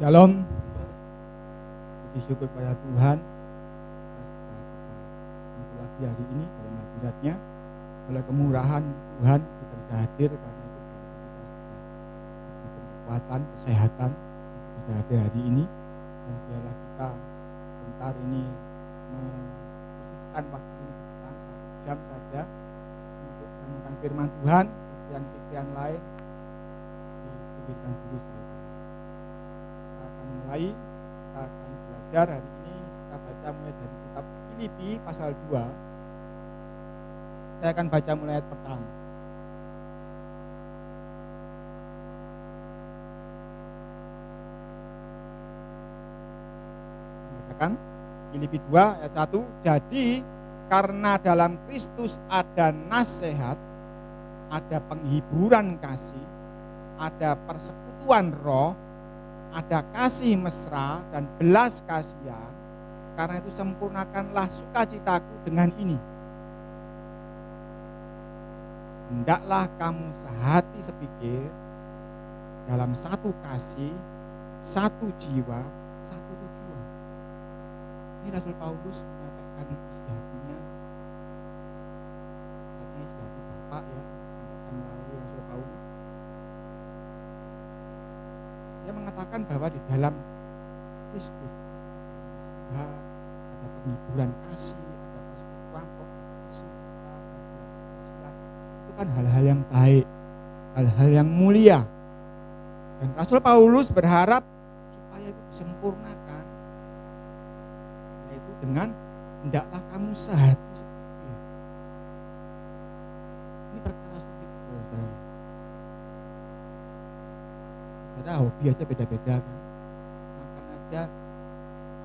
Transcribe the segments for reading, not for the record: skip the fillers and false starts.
Shalom. Puji syukur pada Tuhan kita sudah bisa berkumpul lagi hari ini dalam hadiratnya. Oleh kemurahan Tuhan kita bisa hadir, karena itu kita sudah diberi kekuatan, kesehatan untuk bisa hadir hari ini. Dan biarlah kita sebentar ini mengkhususkan waktu ini 1 jam saja untuk merenungkan firman Tuhan. Pikiran-pikiran lain dipikirkan dulu. Kita akan belajar hari ini. Kita baca mulai dari kitab Filipi pasal 2. Saya akan baca mulai ayat pertama. Bacakan Filipi 2 ayat 1. Jadi karena dalam Kristus ada nasihat, ada penghiburan kasih, ada persekutuan roh, ada kasih mesra dan belas kasihan. Karena itu sempurnakanlah sukacitaku dengan ini. Hendaklah kamu sehati sepikir, dalam satu kasih, satu jiwa, satu tujuan. Ini Rasul Paulus mengatakan isi hatinya, katanya isi hati Bapak ya, melalui Rasul Paulus. Dia mengatakan bahwa di dalam Kristus ada penghiburan kasih, ada persekutuan roh, kasih mesra, dan belas kasihan. Itu kan hal-hal yang baik, hal-hal yang mulia. Dan Rasul Paulus berharap supaya itu disempurnakan, yaitu dengan hendaklah kamu sehati sepikir. Ini perkara sulit, saudara. Ada hobi aja beda-beda kan. Makan aja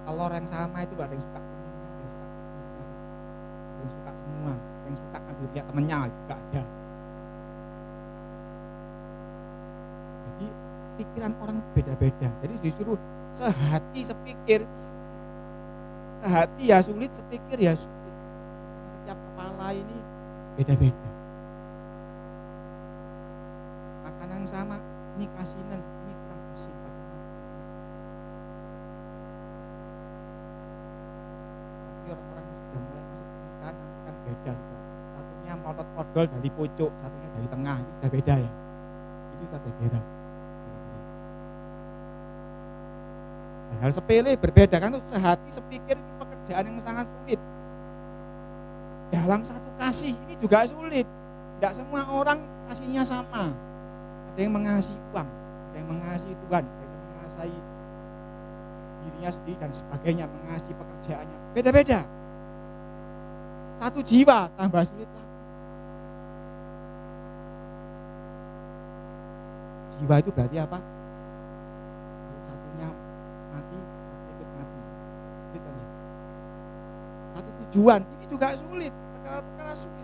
telur yang sama itu ada yang suka kuning, ada yang suka putih, ada yang suka semua, ada yang suka ngambil pihak temennya juga ada. Jadi pikiran orang beda-beda. Jadi disuruh sehati sepikir. Sehati ya sulit, sepikir ya sulit. Setiap kepala ini beda-beda. Makanan sama, ini kasinan, ini kurang kasih. Tapi orang-orang sudah mulai masuk pernikahan nanti kan beda. Satunya melotot odol dari pojok, satunya dari tengah, itu sudah beda ya. Itu sudah beda. Hal sepele berbeda kan, sehati sepikir itu pekerjaan yang sangat sulit. Dalam satu kasih ini juga sulit. Tidak semua orang kasihnya sama. Ada yang mengasihi uang, ada yang mengasihi Tuhan, ada yang mengasihi dirinya sendiri dan sebagainya, mengasihi pekerjaannya. Beda-beda. Satu jiwa tambah sulit lagi. Jiwa itu berarti apa? Kalau satunya mati, ikut mati. Sulit kan ya? Satu tujuan, ini juga sulit. Perkara-perkara sulit.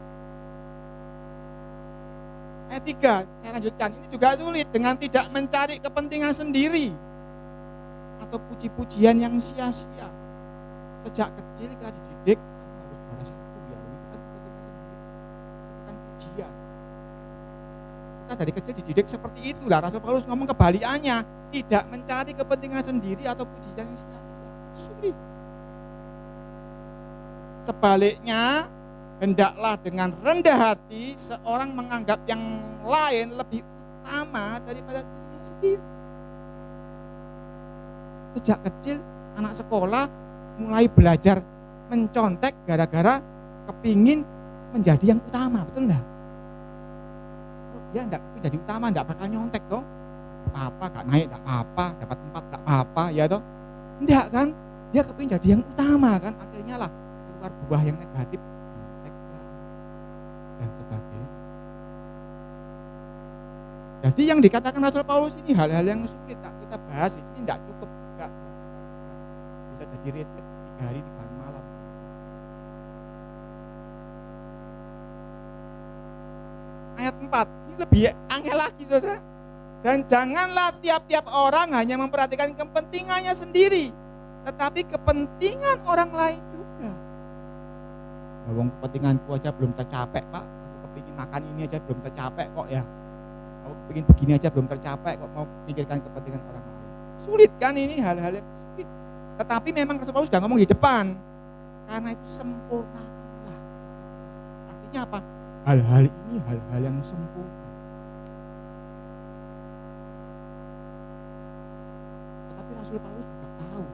Ayat 3, saya lanjutkan, ini juga sulit dengan tidak mencari kepentingan sendiri atau puji-pujian yang sia-sia. Sejak kecil kita dididik kamu harus juara satu ya, itu kan kepentingan sendiri, itu kan pujian. Kita dari kecil dididik seperti itulah. Rasul Paulus ngomong kebalikannya, tidak mencari kepentingan sendiri atau pujian yang sia-sia. Sulit. Sebaliknya, hendaklah dengan rendah hati seorang menganggap yang lain lebih utama daripada dirinya sendiri. Sejak kecil anak sekolah mulai belajar mencontek gara-gara kepingin menjadi yang utama, betul enggak? Dia enggak jadi utama, enggak bakal nyontek dong. Apa enggak naik enggak apa, dapat 4 enggak apa, ya toh? Enggak kan? Dia kepingin jadi yang utama kan, akhirnya lah keluar buah yang negatif dan sebagainya. Jadi yang dikatakan Rasul Paulus ini hal-hal yang sulit, tak kita bahas di sini, tidak cukup juga. Bisa jadi retret 3 hari 3 malam. Ayat 4, ini lebih angel lagi saudara. Dan janganlah tiap-tiap orang hanya memperhatikan kepentingannya sendiri, tetapi kepentingan orang lain juga. Wong kepentinganku aja belum tercapai Pak, aku kepingin makan ini aja belum tercapai kok ya. Aku kepingin begini aja belum tercapai kok mau mikirkan kepentingan orang lain. Sulit kan ini, hal-hal yang sulit. Tetapi memang Rasul Paulus sudah ngomong di depan. Karena itu sempurnakanlah. Artinya apa? Hal-hal ini hal-hal yang sempurna. Tetapi Rasul Paulus juga tahu,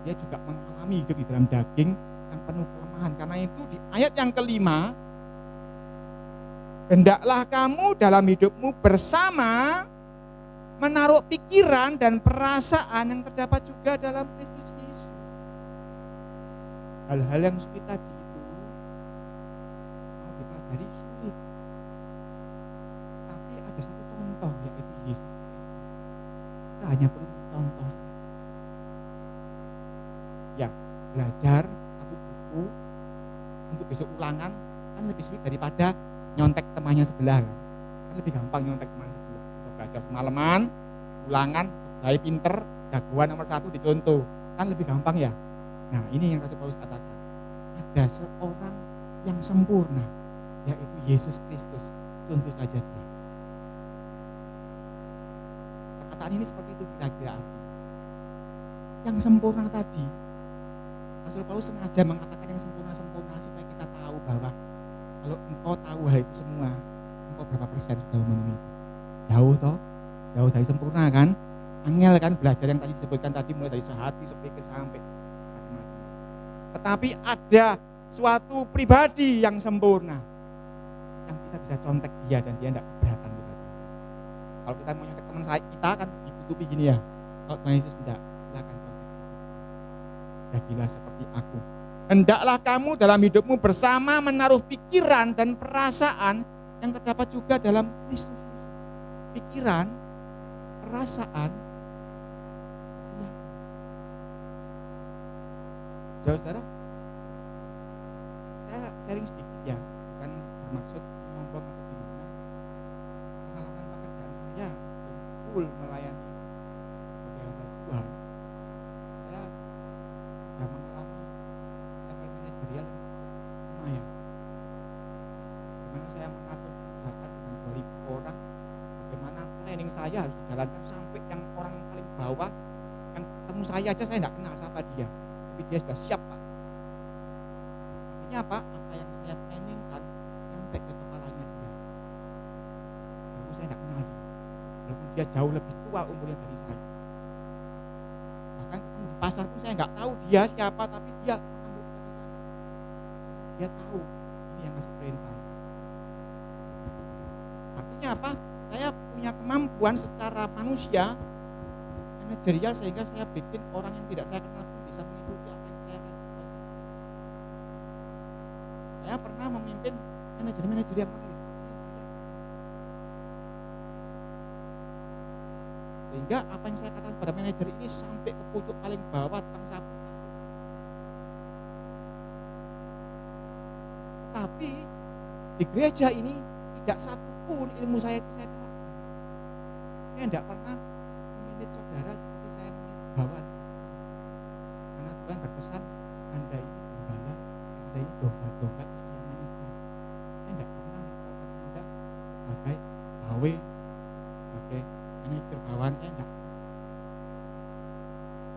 dia juga mengalami hidup di dalam daging yang penuh kelemahan. Karena itu di ayat yang kelima, hendaklah kamu dalam hidupmu bersama menaruh pikiran dan perasaan yang terdapat juga dalam Kristus Yesus. Hal-hal yang sulit tadi itu mau dipelajari sulit. Tapi ada satu contoh, yaitu Yesus Kristus. Kita hanya perlu contoh. Ya, belajar satu buku untuk besok ulangan kan lebih sulit daripada nyontek temannya sebelah kan. Kan lebih gampang nyontek teman sebelah. Kita belajar semalaman, ulangan, sebelah pinter, jagoan nomor 1 dicontoh. Kan lebih gampang ya. Nah, ini yang Rasul Paulus katakan. Ada seorang yang sempurna, yaitu Yesus Kristus. Contoh saja dia. Perkataan ini seperti itu kira-kira artinya. Yang sempurna tadi, Rasul Paulus sengaja mengatakan yang sempurna-sempurna supaya kita tahu bahwa kalau engkau tahu hal itu semua, engkau berapa persen sudah memenuhi? Jauh toh? Jauh dari sempurna kan? Angel kan belajar yang tadi disebutkan tadi, mulai dari sehati, sepikir sampai macam-macam. Tetapi ada suatu pribadi yang sempurna, yang kita bisa contek dia dan dia tidak keberatan kita. Kalau kita mau nyontek teman kita kan ditutupi gini ya. Kalau Tuhan Yesus tidak, silakan contek. Jadilah seperti aku. Hendaklah kamu dalam hidupmu bersama menaruh pikiran dan perasaan yang terdapat juga dalam Kristus Yesus. Pikiran, perasaan, saudara, saya sharing sedikit ya, bukan bermaksud menyombong atau gimana. Pengalaman pekerjaan saya sebelum full melayani sebagai hamba Tuhan, saya sudah mengalami level manajerial yang lumayan. Bagaimana saya mengatur perusahaan dengan 2.000 orang, bagaimana planning saya harus dijalankan sampai yang orang yang paling bawah, yang ketemu saya aja saya tidak kenal siapa dia. Tapi dia sudah siap Pak. Artinya apa? Apa yang saya planning kan sampai ke kepalanya dia. Lalu saya tidak kenal dia. Walaupun dia jauh lebih tua umurnya dari saya. Bahkan ketemu di pasar pun saya nggak tahu dia siapa, tapi dia mengambil kata saya. Dia tahu ini yang ngasih perintah. Artinya apa? Saya punya kemampuan secara manusia manajerial sehingga saya bikin orang yang tidak saya kenal pun bisa mengikuti apa yang saya lakukan. Saya pernah memimpin manajer-manajer yang lain. Sehingga apa yang saya katakan pada manajer ini sampai ke pucuk paling bawah tukang sapu. Tapi di gereja ini tidak satu pun ilmu saya itu saya terapkan. Saya tidak pernah memanage saudara seperti saya memanage bawahan. Karena Tuhan berpesan, Anda ini gembala, Anda ini domba-domba kesayangan itu. Saya tidak pernah mengatakan Anda sebagai gawe, sebagai manajer bawahan, saya tidak.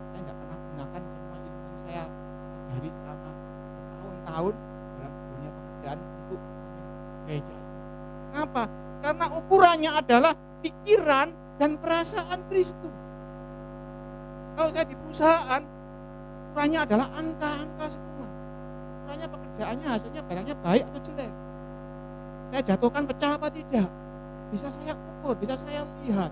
Saya tidak pernah gunakan semua ilmu yang saya pelajari selama tahun-tahun dalam dunia pekerjaan untuk gereja. Kenapa? Karena ukurannya adalah pikiran dan perasaan Kristus. Kalau saya di perusahaan, ukurannya adalah angka-angka semua. Ukurannya pekerjaannya, hasilnya barangnya baik atau jelek. Saya jatuhkan pecah apa tidak. Bisa saya ukur, bisa saya lihat.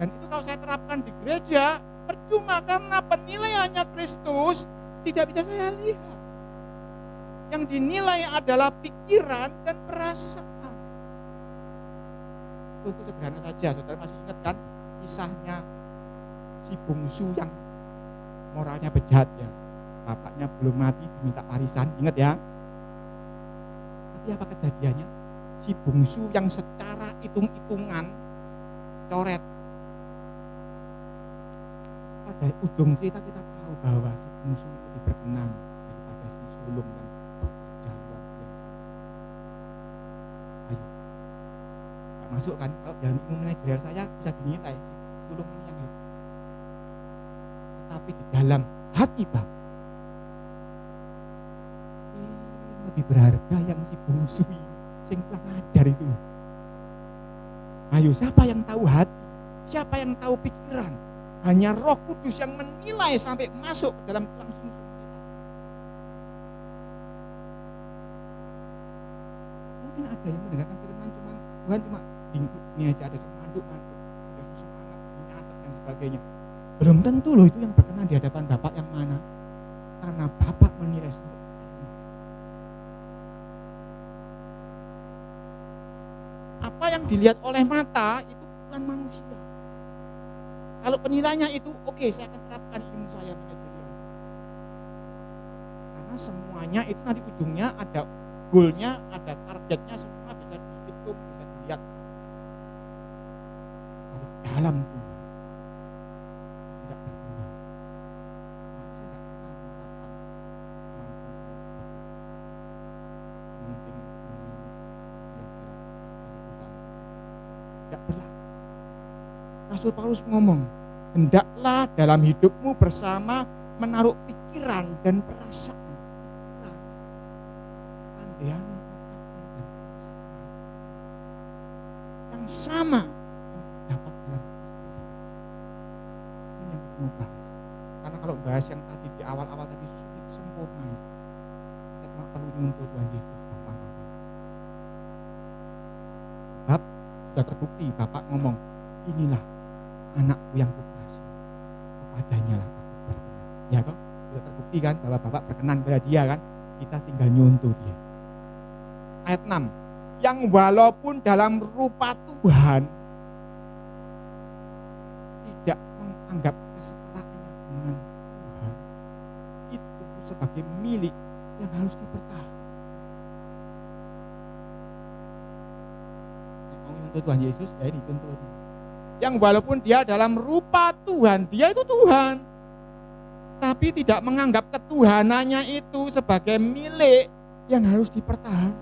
Dan itu kalau saya terapkan di gereja, percuma karena penilaiannya Kristus tidak bisa saya lihat. Yang dinilai adalah pikiran dan perasaan. Untuk sederhana saja, saudara masih ingat kan kisahnya si bungsu yang moralnya bejat ya. Bapaknya belum mati diminta warisan, ingat ya. Tapi apa kejadiannya? Si bungsu yang secara hitung-hitungan coret. Pada ujung cerita kita tahu bahwa si bungsu lebih berkenan daripada si sulung yang bekerja luar biasa. Ayo, masuk kan, kalau dalam ilmu manajerial saya bisa dinilai si sulung ini yang hebat. Tetapi di dalam hati Bapak yang lebih berharga yang si bungsu ini, sing kurang ajar itu. Ayo, siapa yang tahu hati? Siapa yang tahu pikiran? Hanya Roh Kudus yang menilai sampai masuk ke dalam tulang sumsum kita. Mungkin ada yang mendengarkan firman cuman Tuhan cuma ini aja, ada manduk-manduk, ada semangat, nyatet dan sebagainya. Belum tentu loh itu yang berkenan di hadapan Bapak yang mana. Karena Bapak menilai sampai apa yang dilihat oleh mata itu bukan manusia. Kalau penilaiannya itu oke, saya akan terapkan ilmu saya manajerial. Karena semuanya itu nanti ujungnya ada goalnya, ada targetnya, semua bisa dihitung, bisa dilihat. Tapi dalam Tuhan tidak berguna. Saya tidak pernah mengatakan kemampuan saya sebagai pemimpin yang saya tidak berlaku. Rasul Paulus ngomong, hendaklah dalam hidupmu bersama menaruh pikiran dan perasaan. Pikiran, pandangan, dan perasaan yang sama yang terdapat dalam Kristus. Ini yang kita mau bahas. Karena kalau bahas yang tadi di awal-awal tadi sulit sempurna itu, kita cuma perlu nyuntuh Tuhan Yesus gampang-gampang. Sebab sudah terbukti Bapak ngomong, inilah anakku yang kukasihi, kepadanya lah aku berkenan. Ya toh, sudah terbukti kan bahwa Bapak berkenan pada dia kan, kita tinggal nyuntuh dia. Ayat 6, yang walaupun dalam rupa Tuhan tidak menganggap kesetaraannya dengan Tuhan itu sebagai milik yang harus dipertahankan. Mau nyuntuh Tuhan Yesus, ya ini contoh dia. Yang walaupun dia dalam rupa Tuhan, dia itu Tuhan, tapi tidak menganggap ketuhanannya itu sebagai milik yang harus dipertahankan,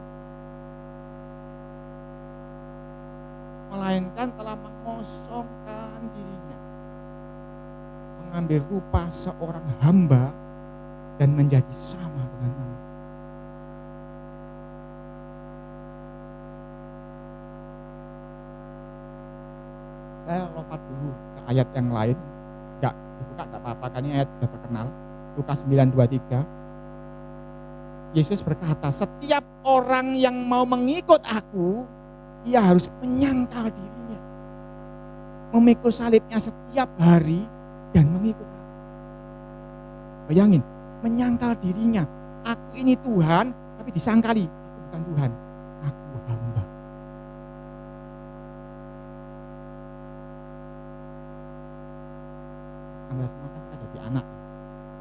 melainkan telah mengosongkan dirinya, mengambil rupa seorang hamba dan menjadi sama dengan manusia. Saya lompat dulu ke ayat yang lain. Enggak dibuka, enggak apa-apa, kan ini ayat sudah terkenal. Lukas 9:23. Yesus berkata, setiap orang yang mau mengikut aku, ia harus menyangkal dirinya, memikul salibnya setiap hari dan mengikut aku. Bayangin, menyangkal dirinya. Aku ini Tuhan, tapi disangkali, aku bukan Tuhan, aku hamba. Anda semua kan pernah jadi anak.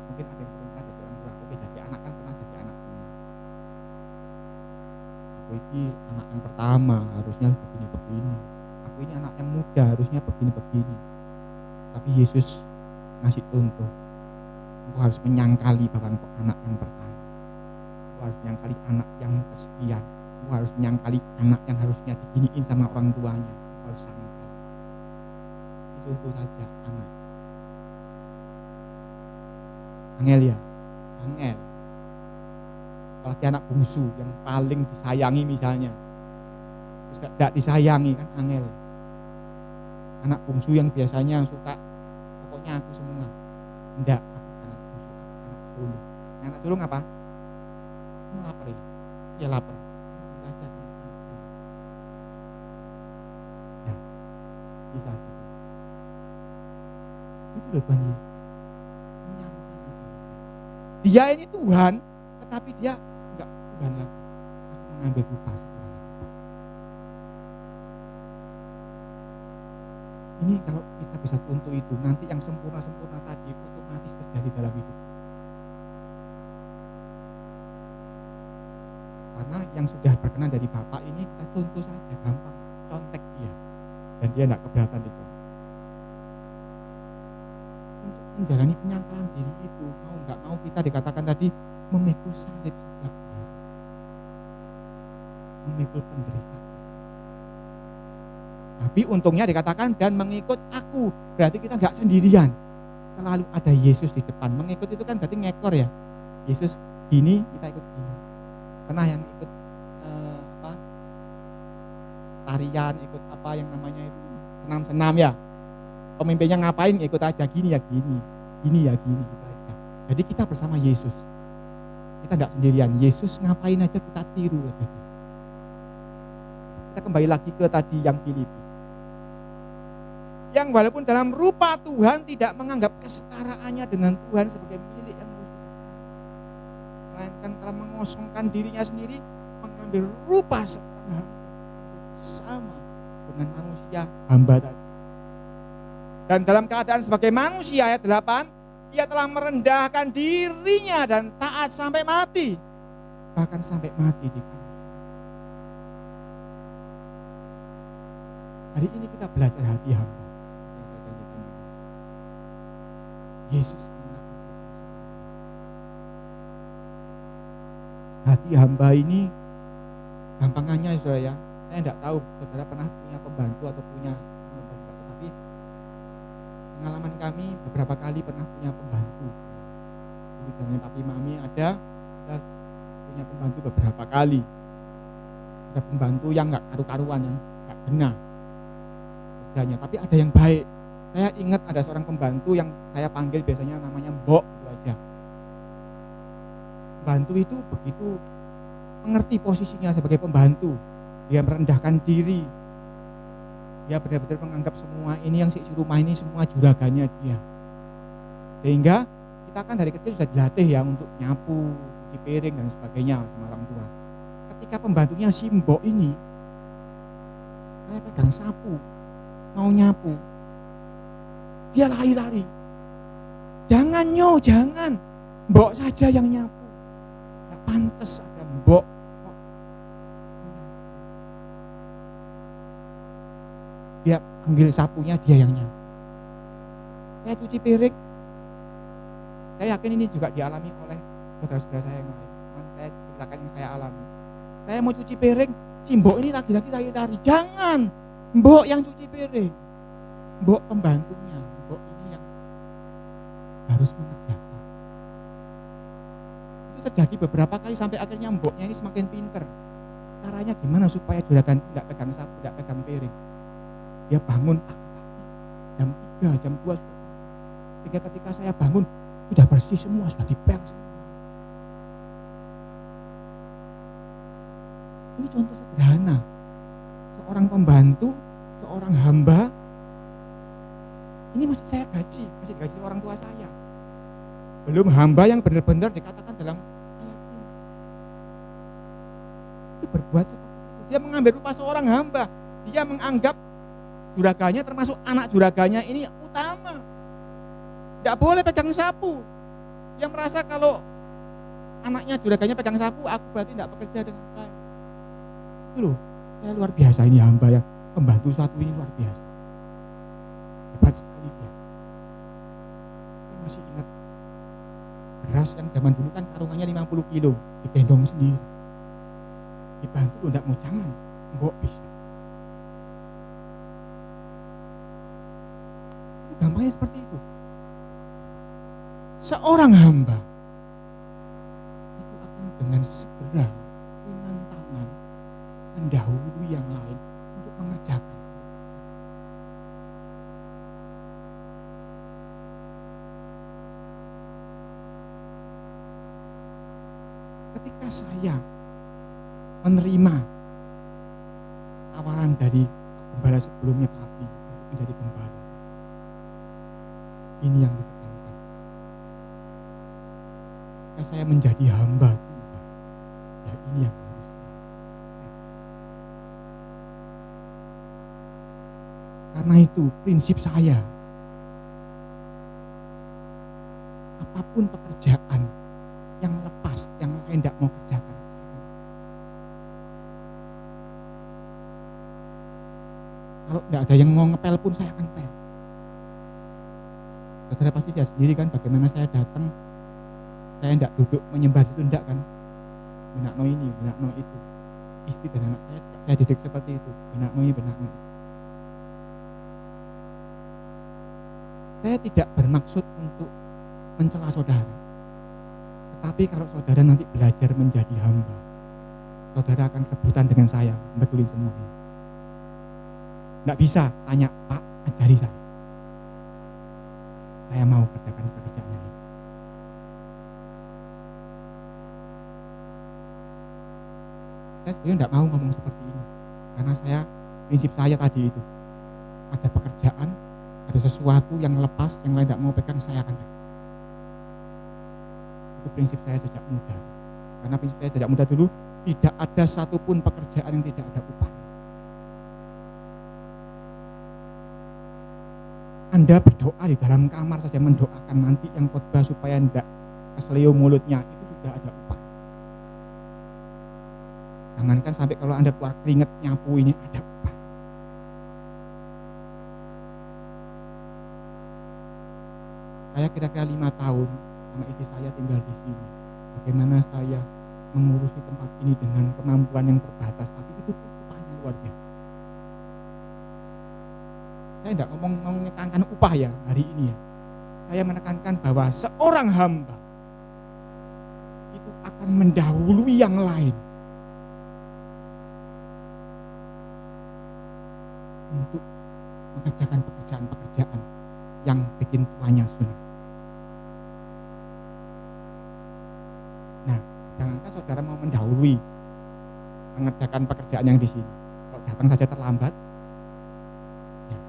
Mungkin ada yang pernah jadi orang tua. Oke, jadi anak kan pernah jadi anak semua. Aku ini anak yang pertama, harusnya begini-begini. Aku ini anak yang muda, harusnya begini-begini. Tapi Yesus ngasih contoh. Engkau harus menyangkali bahwa engkau anak yang pertama. Engkau harus menyangkali anak yang kesekian. Engkau harus menyangkali anak yang harusnya diginiin sama orang tuanya. Engkau harus sangkal. Ini contoh saja anak. Angel ya, angel. Apalagi anak bungsu yang paling disayangi misalnya, terus tidak disayangi kan angel. Anak bungsu yang biasanya suka, pokoknya aku semua. Enggak, aku anak bungsu, aku anak sulung. Anak sulung apa? Kamu lapar ya? Ya lapar. Ya, bisa. Itu loh Tuhan Yesus. Dia ini Tuhan, tetapi dia enggak Tuhan lagi. Aku mengambil rupa seorang hamba. Ini kalau kita bisa contoh itu, nanti yang sempurna-sempurna tadi otomatis terjadi dalam hidup. Karena yang sudah berkenan dari Bapak ini kita contoh saja, gampang, contek dia. Dan dia enggak keberatan itu. Menjalani penyangkalan diri itu, mau nggak mau kita dikatakan tadi memikul salib setiap hari, memikul penderitaan. Tapi untungnya dikatakan dan mengikut aku. Berarti kita nggak sendirian. Selalu ada Yesus di depan. Mengikut itu kan berarti ngekor ya. Yesus gini, kita ikut gini. Pernah yang ikut tarian, ikut apa yang namanya itu senam-senam ya. Pemimpinnya ngapain, ikut aja gini ya gini. Gini ya gini gitu aja. Jadi kita bersama Yesus. Kita nggak sendirian. Yesus ngapain aja kita tiru aja. Kita kembali lagi ke tadi yang Filipi. Yang walaupun dalam rupa Tuhan tidak menganggap kesetaraannya dengan Tuhan sebagai milik yang harus dipelihara. Melainkan telah mengosongkan dirinya sendiri, mengambil rupa seorang hamba sama dengan manusia hamba tadi. Dan dalam keadaan sebagai manusia ayat 8, ia telah merendahkan dirinya dan taat sampai mati. Bahkan sampai mati di kayu. Hari ini kita belajar hati hamba. Yesus mengenal hati hamba ini gampangannya saudara ya. Saya tidak tahu saudara pernah punya pembantu atau punya pembantu, tapi pengalaman kami beberapa kali pernah punya pembantu. Dulu zaman papi mami ada, kita punya pembantu beberapa kali. Ada pembantu yang nggak karu-karuan, yang nggak benar kerjanya, tapi ada yang baik. Saya ingat ada seorang pembantu yang saya panggil biasanya namanya Mbok itu aja. Pembantu itu begitu mengerti posisinya sebagai pembantu. Dia merendahkan diri. Dia benar-benar menganggap semua ini yang si rumah ini semua juragannya dia. Sehingga kita kan dari kecil sudah dilatih ya untuk nyapu, cuci piring dan sebagainya sama orang tua. Ketika pembantunya si Mbok ini, saya pegang sapu, mau nyapu. Dia lari-lari. Jangan jangan. Mbok saja yang nyapu. Gak pantas ada Mbok. Dia ambil sapunya, dia yang nyapu. Saya cuci piring. Saya yakin ini juga dialami oleh saudara-saudara saya yang lain. Saya ceritakan yang saya alami. Saya mau cuci piring, si Mbok ini lagi-lagi lari-lari. Jangan. Mbok yang cuci piring. Mbok pembantunya. Mbok ini yang harus mengerjakan. Itu terjadi beberapa kali sampai akhirnya Mboknya ini semakin pinter. Caranya gimana supaya juragan tidak pegang sapu, tidak pegang piring. Dia bangun pagi-pagi, jam 3, jam 2 sudah. Sehingga ketika saya bangun, sudah bersih semua, sudah dipel semua. Ini contoh sederhana. Seorang pembantu, seorang hamba, ini masih saya gaji, masih digaji orang tua saya. Belum hamba yang benar-benar dikatakan dalam ayat ini. Itu berbuat seperti itu. Dia mengambil rupa seorang hamba. Dia menganggap juragannya termasuk anak juragannya ini utama. Tidak boleh pegang sapu. Dia merasa kalau anaknya juragannya pegang sapu, aku berarti tidak bekerja dengan baik. Itu loh, saya luar biasa ini hamba yang pembantu satu ini luar biasa. Hebat sekali dia. Saya masih ingat beras yang zaman dulu kan karungannya 50 kilo, digendong sendiri. Dibantu loh, tidak mau jangan, Mbok bisa. Itu gampangnya seperti itu. Seorang hamba itu akan dengan segera, dengan tangan, mendahului yang lain untuk mengerjakan. Ketika saya menerima tawaran dari gembala sebelumnya Papi untuk menjadi gembala, ini yang ditekankan. Ketika saya menjadi hamba Tuhan, ya ini yang harus. Karena itu prinsip saya, apapun pekerjaan yang lepas, yang lain tidak mau kerjakan. Kalau tidak ada yang mau ngepel pun saya akan pel. Saudara pasti lihat sendiri kan bagaimana saya datang, saya tidak duduk menyembah itu, tidak kan. Benakno ini, benakno itu. Istri dan anak saya juga saya didik seperti itu. Benakno ini, benakno itu. Saya tidak bermaksud untuk mencela saudara. Tetapi kalau saudara nanti belajar menjadi hamba, saudara akan rebutan dengan saya, betulin semuanya. Nggak bisa tanya, Pak, ajari saya. Saya mau kerjakan pekerjaan ini. Saya sebenarnya nggak mau ngomong seperti ini. Karena prinsip saya tadi itu. Ada pekerjaan, ada sesuatu yang lepas, yang lain tidak mau pegang, saya akan pegang. Itu prinsip saya sejak muda. Karena prinsip saya sejak muda dulu, tidak ada satupun pekerjaan yang tidak ada upah. Anda berdoa di dalam kamar saja, mendoakan nanti yang khotbah supaya tidak keselio mulutnya, itu sudah ada upah. Jangankan sampai kalau Anda keluar keringat nyapu, ini ada upah. Saya kira-kira 5 tahun sama istri saya tinggal di sini. Bagaimana saya mengurusi tempat ini dengan kemampuan yang terbatas, tapi itu upahnya luar biasa. Saya tidak ngomong menekankan upah ya hari ini ya. Saya menekankan bahwa seorang hamba itu akan mendahului yang lain untuk mengerjakan pekerjaan-pekerjaan yang bikin tuanya sunat. Nah, jangankan saudara mau mendahului mengerjakan pekerjaan yang di sini. Kalau datang saja terlambat, ya.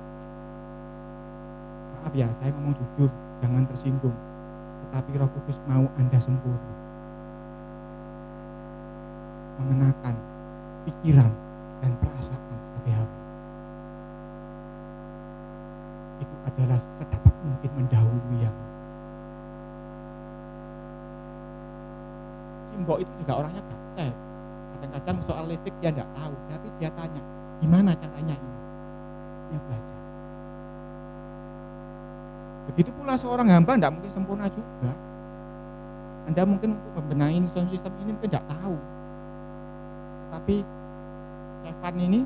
Maaf ya, saya ngomong jujur, jangan tersinggung. Tetapi Roh Kudus mau Anda sempurna. Mengenakan pikiran dan perasaan sebagai hamba. Itu adalah sedapat mungkin mendahului yang. Mbok itu juga orangnya gaptek. Kadang-kadang soal listrik dia enggak tahu, tapi dia tanya, gimana caranya ini? Dia belajar. Begitu pula seorang hamba enggak mungkin sempurna juga. Anda mungkin untuk membenahi sound system ini mungkin enggak tahu. Tapi Evan ini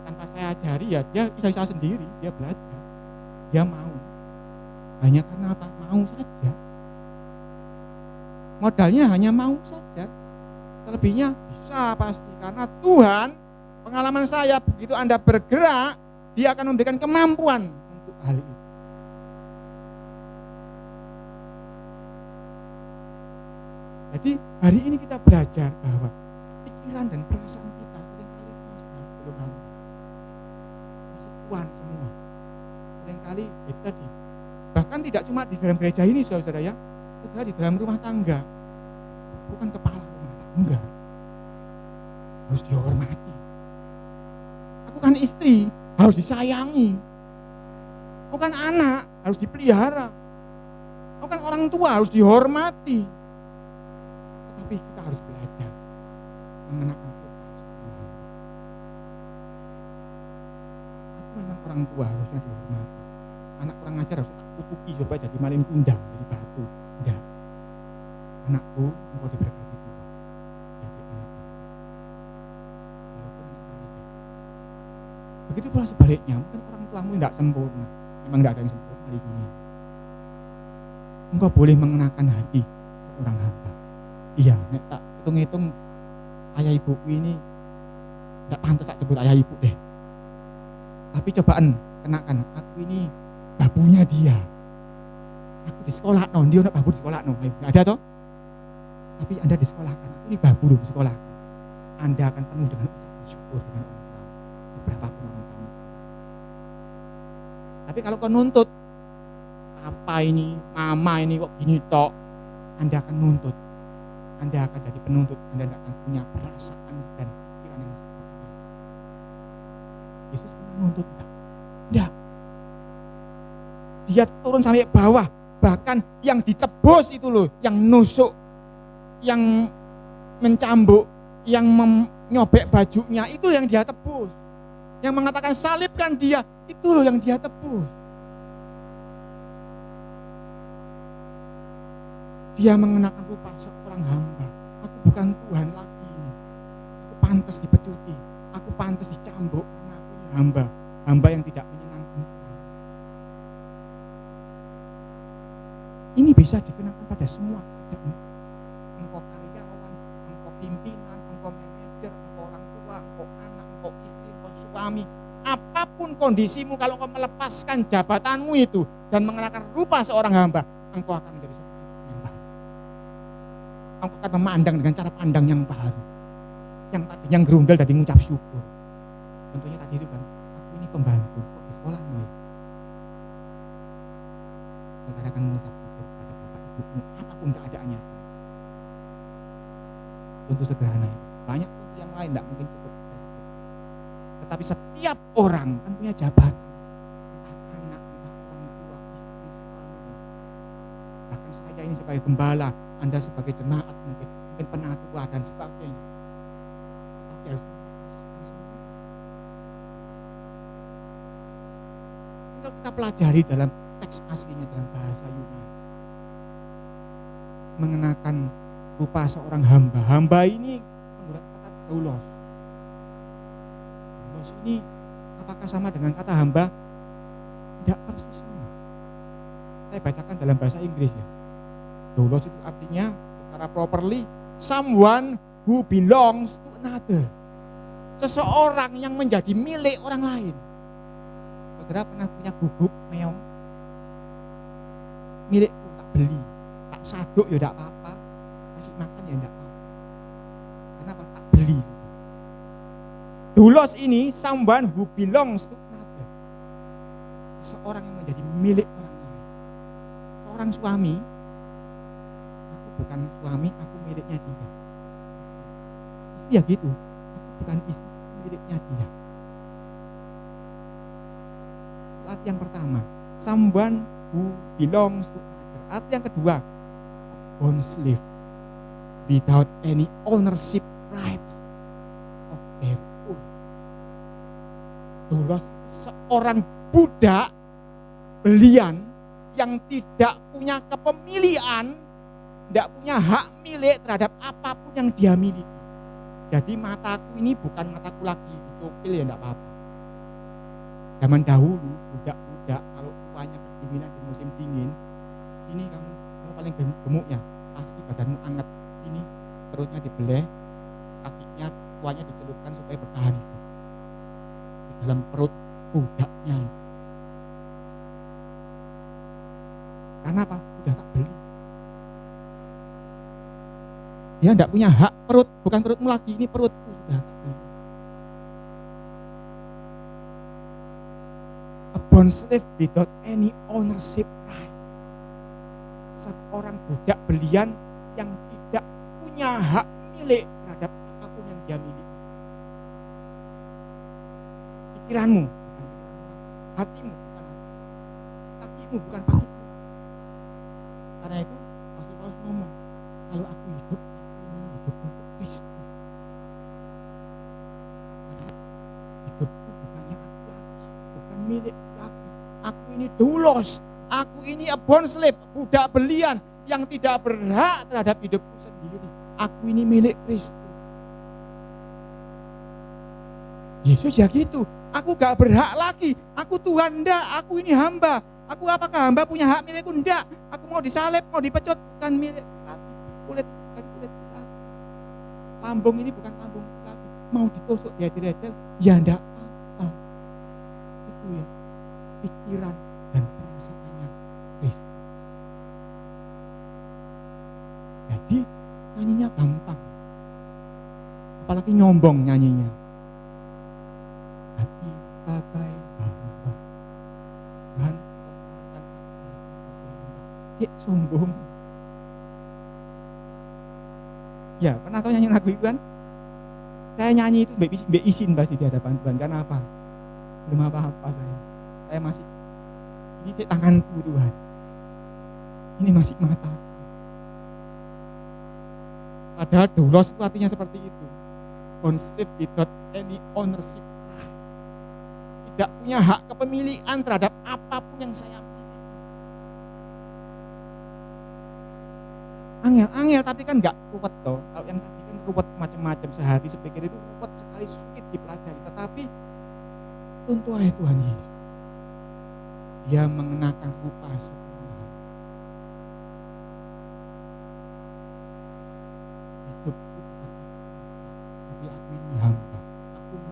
tanpa saya ajari ya, dia bisa sendiri, dia belajar. Dia mau. Hanya karena apa? Mau saja. Modalnya hanya mau saja. Selebihnya bisa pasti. Karena Tuhan, pengalaman saya begitu Anda bergerak, Dia akan memberikan kemampuan untuk hal itu. Jadi hari ini kita belajar bahwa pikiran dan perasaan kita seringkali masih kuat semua. Seringkali itu tadi. Bahkan tidak cuma di dalam gereja ini saudara ya. Saudara di dalam rumah tangga, bukan kepala rumah tangga, harus dihormati. Aku kan istri, harus disayangi. Aku kan anak, harus dipelihara. Aku kan orang tua, harus dihormati. Tetapi kita harus belajar mengenakan kulkas. Aku memang orang tua, harusnya dihormati. Anak kurang ajar harus tak kutuki supaya jadi malin kundang, jadi batu. Enggak. Anakku, engkau diberkati Tuhan. Jadi anakku. Walaupun anak aja. Begitu pula sebaliknya, mungkin orang tuamu tidak sempurna. Memang tidak ada yang sempurna di dunia. Engkau boleh mengenakan hati seorang hamba. Iya, nek tak hitung-hitung ayah ibuku ini tidak pantas tak sebut ayah ibu deh. Tapi cobaan kenakan, aku ini babunya dia. Aku di sekolah, dia nak babu di sekolah, nggak ada toh? Tapi Anda disekolahkan, aku ini babu loh disekolahkan. Anda akan penuh dengan ucapan syukur dengan orang tua, seberapa pun orang kamu. Tapi kalau kau nuntut, apa ini, mama ini kok gini toh, Anda akan nuntut. Anda akan jadi penuntut, Anda tidak akan punya perasaan dan pikiran yang seperti itu. Yesus pernah nuntut enggak? Enggak. Dia turun sampai bawah. Bahkan yang ditebus itu loh, yang nusuk, yang mencambuk, yang menyobek bajunya, itu yang dia tebus. Yang mengatakan salibkan dia, itu loh yang dia tebus. Dia mengenakan rupa seorang hamba. Aku bukan Tuhan lagi. Aku pantas dipecuti, aku pantas dicambuk karena aku ini hamba. Hamba yang tidak menyenangkan Tuhan. Ini bisa dikenakan pada semua. Engkau karyawan, engkau pimpinan, engkau manajer, engkau orang tua, engkau anak, engkau istri, engkau suami. Apapun kondisimu, kalau engkau melepaskan jabatanmu itu dan mengenakan rupa seorang hamba, engkau akan menjadi seorang yang baru. Engkau akan memandang dengan cara pandang yang baru. Yang tadi yang gerundel dari mengucap syukur. Tentunya tadi itu kan, aku ini pembantu, kok di sekolah nih. Saudara akan mengucap syukur pada Bapak Ibumu, apapun keadaannya. Tentu sederhana itu. Banyak contoh yang lain tidak mungkin cukup. Tetapi setiap orang kan punya jabatan. Entah anak, entah orang tua, istri, suami. Bahkan saya ini sebagai gembala, Anda sebagai jemaat mungkin penatua dan sebagainya. Tapi harus kalau kita pelajari dalam teks aslinya dalam bahasa Yunani, mengenakan rupa seorang hamba. Hamba ini menggunakan kata doulos. Doulos ini apakah sama dengan kata hamba? Tidak persis sama. Saya bacakan dalam bahasa Inggris ya. Doulos itu artinya secara properly someone who belongs to another. Seseorang yang menjadi milik orang lain. Saudara pernah punya guguk meong? Milikku, tak beli, tak saduk ya tidak apa-apa, kasih makan ya tidak apa-apa. Karena apa? Tak beli. Doulos ini someone who belongs to another. Seseorang yang menjadi milik orang lain. Seorang suami, aku bukan suami, aku miliknya dia. Istri ya gitu, aku bukan istri, miliknya dia. Arti yang pertama, someone who belongs to another. Arti yang kedua, bond slave without any ownership rights of their own. Doulos seorang budak belian yang tidak punya kepemilikan, tidak punya hak milik terhadap apapun yang dia miliki. Jadi mataku ini bukan mataku lagi dicopil ya tidak apa-apa. Zaman dahulu budak-budak kalau tuanya kedinginan di musim dingin, ini kamu paling gemuk ya, pasti badanmu anget. Ini perutnya dibelah, kakinya tuanya dicelupkan supaya bertahan hidup di dalam perut budaknya. Karena apa? Udah tak beli. Dia tidak punya hak perut, bukan perutmu lagi, ini perutku sudah tak beli. Bond slave without any ownership right. Seorang budak belian yang tidak punya hak milik terhadap apapun yang dia miliki. Pikiranmu bukan pikiranmu, hatimu bukan hatimu, kakimu bukan kakimu. Karena itu Rasul Paulus ngomong, kalau aku hidup, aku ini hidup untuk Kristus. Hidupku bukannya aku lagi, bukan milik. Aku ini doulos, aku ini a bond slave, budak belian yang tidak berhak terhadap hidupku sendiri. Aku ini milik Kristus. Yesus ya gitu, aku gak berhak lagi, aku Tuhan enggak, aku ini hamba. Aku apakah hamba punya hak milikku? Enggak, aku mau disalib, mau dipecot, bukan milikku lagi. Kulit bukan kulitku lagi. Lambung ini bukan lambungku lagi. Mau ditusuk, diadil-adil, ya enggak apa-apa. Itu ya. Pikiran dan perasaannya Kristus. Jadi nyanyinya gampang, apalagi nyombong nyanyinya. Hati sebagai hamba, Tuhan cek sombong. Ya pernah tahu nyanyi lagu itu kan? Saya nyanyi itu mbak izin pasti di hadapan Tuhan. Karena apa? Belum apa-apa saya masih, ini tanganku Tuhan, ini masih mata. Padahal doulos itu artinya seperti itu, bond slave without any ownership right. Tidak punya hak kepemilikan terhadap apapun yang saya miliki. Angel tapi kan gak ruwet toh. Kalau yang tadi kan ruwet macam-macam, sehari sepikir itu ruwet sekali, sulit dipelajari. Tetapi contoh ayat Tuhan Yesus, dia mengenakan rupa seorang hamba.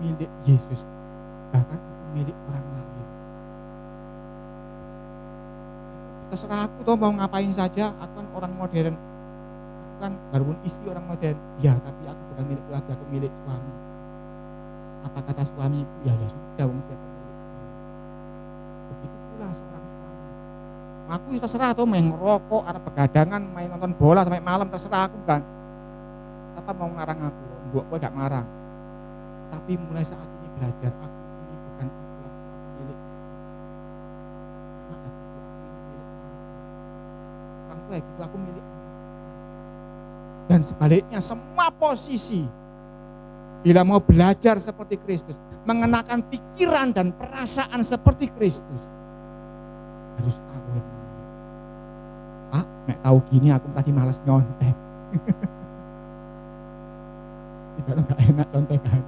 milik Yesus, bahkan aku milik orang lain. Terserah aku toh mau ngapain saja. Aku kan orang modern, aku kan baru istri orang modern. Ya, tapi aku bukan milik keluarga, aku milik suami. Apa kata suami? Ya sudah, wong dia milik. Begitu pula seorang suami. Aku terserah tuh main ngerokok, ada begadangan, main nonton bola sampai malam, terserah aku kan. Apa mau ngarang aku? Gue gak ngarang. Tapi mulai saat ini belajar, aku ini bukan aku milik istri. Karena aku milik orang tua gitu, aku milik anak. Dan sebaliknya semua posisi, bila mau belajar seperti Kristus, mengenakan pikiran dan perasaan seperti Kristus, harus tahu yang mana. Pak, nek tahu gini aku tadi malas nyontek. Tidak, enggak enak contekan.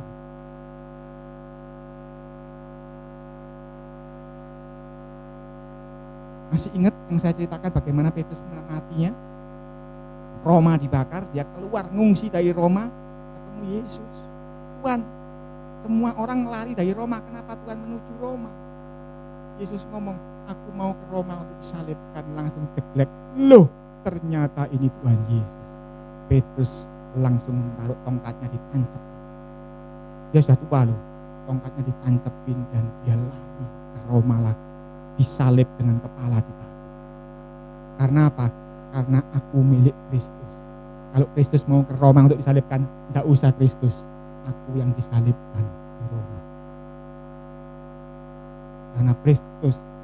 Masih ingat yang saya ceritakan bagaimana Petrus menikmatinya? Roma dibakar, dia keluar ngungsi dari Roma, ketemu Yesus. Tuhan, semua orang lari dari Roma, kenapa Tuhan menuju Roma? Yesus ngomong, aku mau ke Roma untuk disalibkan, langsung jeglek. Loh, ternyata ini Tuhan Yesus. Petrus langsung taruh tongkatnya ditancap. Dia sudah tua loh, tongkatnya ditancepin dan dia lari ke Roma lagi. Disalib dengan kepala di batu. Karena apa? Karena aku milik Kristus. Kalau Kristus mau ke Roma untuk disalibkan, tidak usah Kristus, aku yang disalibkan di Roma.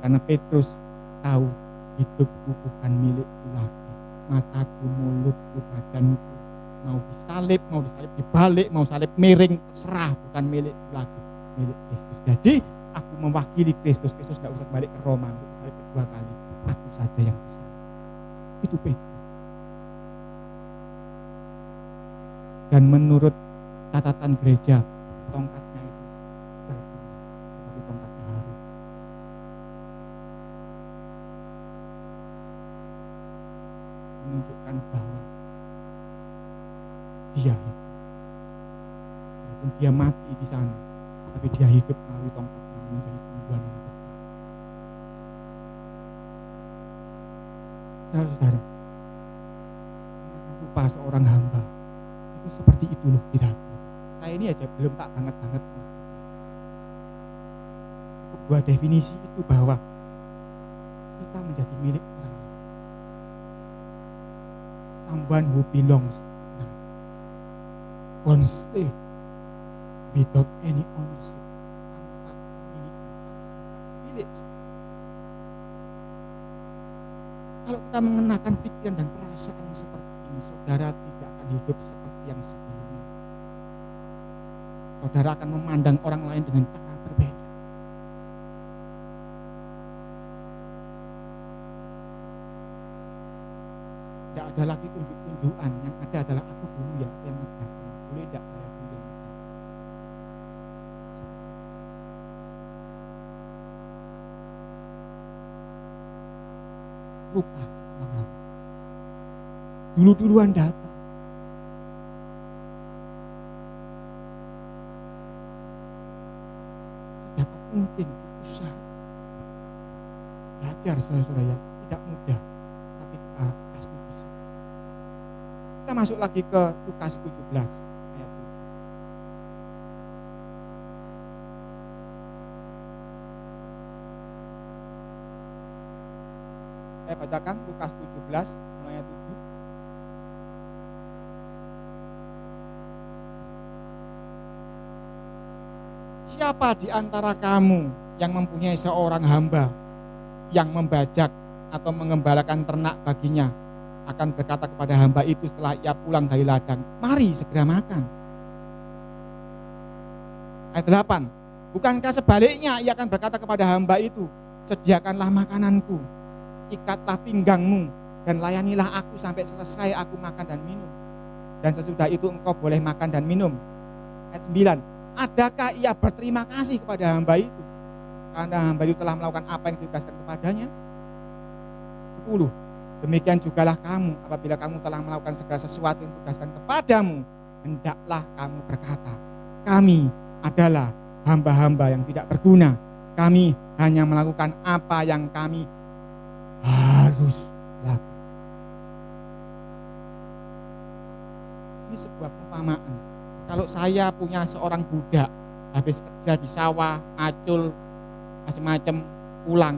Karena Petrus tahu hidupku bukan milikku lagi. Mataku, mulutku, badanku mau disalib dibalik, mau salib miring, terserah, bukan milikku lagi, milik Kristus. Jadi aku mewakili Kristus. Kristus tidak usah balik ke Roma untuk disalib kedua kali. Aku saja yang disalib. Itu Petrus. Dan menurut catatan gereja, tongkatnya itu berguna seperti tongkatnya Harun. Menunjukkan bahwa dia hidup. Walaupun dia mati di sana, tapi dia hidup melalui tongkatnya menjadi tumbuhan yang berguna. Saudara, rupa seorang hamba itu seperti itu loh kira-kira. Saya ini aja belum tak banget. Dua definisi itu bahwa kita menjadi milik orang. Someone who belongs. One slave without any ownership. Milik. Kalau kita mengenakan pikiran dan perasaan seperti ini, saudara tidak akan hidup seperti yang sebelumnya. Saudara akan memandang orang lain dengan cara berbeda. Tidak ada lagi tunjuk-tunjukan, yang ada adalah aku dulu ya yang ngerjakan. Boleh tidak saya dulu yang ngerjakan? Rupa seorang dulu-duluan datang. Dapat mungkin usaha belajar saudara ya, tidak mudah, tapi kita pasti bisa. Kita masuk lagi ke Lukas 17 ayat 7. Saya bacakan Lukas 17 ayat 7. Siapa di antara kamu yang mempunyai seorang hamba yang membajak atau mengembalakan ternak baginya, akan berkata kepada hamba itu setelah ia pulang dari ladang, mari segera makan. Ayat 8. Bukankah sebaliknya ia akan berkata kepada hamba itu, sediakanlah makananku, ikatlah pinggangmu, dan layanilah aku sampai selesai aku makan dan minum. Dan sesudah itu engkau boleh makan dan minum. Ayat 9. Adakah ia berterima kasih kepada hamba itu karena hamba itu telah melakukan apa yang ditugaskan kepadanya? 10. Demikian jugalah kamu, apabila kamu telah melakukan segala sesuatu yang ditugaskan kepadamu, hendaklah kamu berkata, kami adalah hamba-hamba yang tidak berguna. Kami hanya melakukan apa yang kami harus lakukan. Ini sebuah perumpamaan. Kalau saya punya seorang budak, habis kerja di sawah, acul, macam-macam, pulang.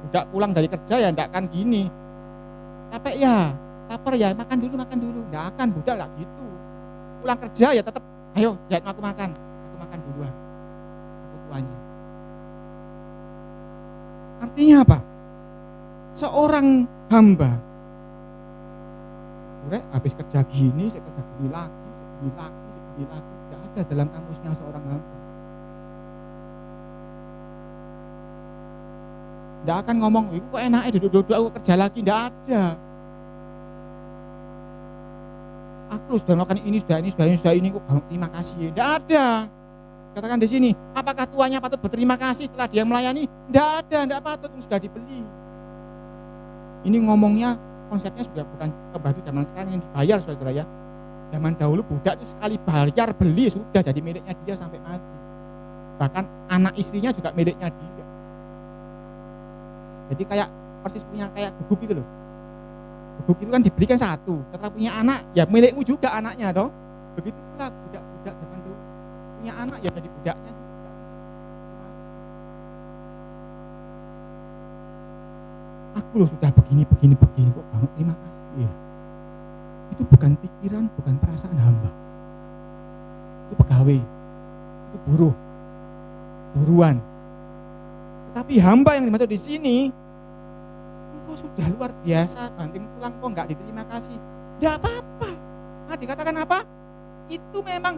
Budak pulang dari kerja ya enggak kan gini. Capek ya, lapar ya, makan dulu. Enggak akan, budak enggak gitu. Pulang kerja ya tetap, ayo, lihat aku makan duluan. Aku tuanya. Artinya apa? Seorang hamba, habis kerja gini, saya kerja gini lagi. Tidak ada dalam kamusnya seorang hamba. Tidak akan ngomong, itu kok enaknya duduk-duduk aku kerja lagi. Tidak ada. Aku sudah melakukan ini, sudah ini, kok terima kasih. Tidak ada. Katakan di sini, apakah tuannya patut berterima kasih setelah dia melayani? Tidak ada, tidak patut, sudah dibeli. Ini ngomongnya, konsepnya sudah bukan kebaju zaman sekarang yang dibayar, saudara ya. Zaman dahulu budak itu sekali bayar, beli, sudah jadi miliknya dia sampai mati. Bahkan anak istrinya juga miliknya dia. Jadi kayak persis punya kayak guguk gitu loh. Guguk itu kan diberikan satu, setelah punya anak, ya milikmu juga anaknya toh. Begitu pula budak-budak zaman dulu. Punya anak ya jadi budaknya juga. Aku loh sudah begini kok banget, terima kasih. Itu bukan pikiran, bukan perasaan hamba. Itu pegawai, itu buruan. Tetapi hamba yang dimaksud di sini, engkau sudah luar biasa, banting tulang kok enggak diterima kasih. Enggak apa-apa. Nah, dikatakan apa? Itu memang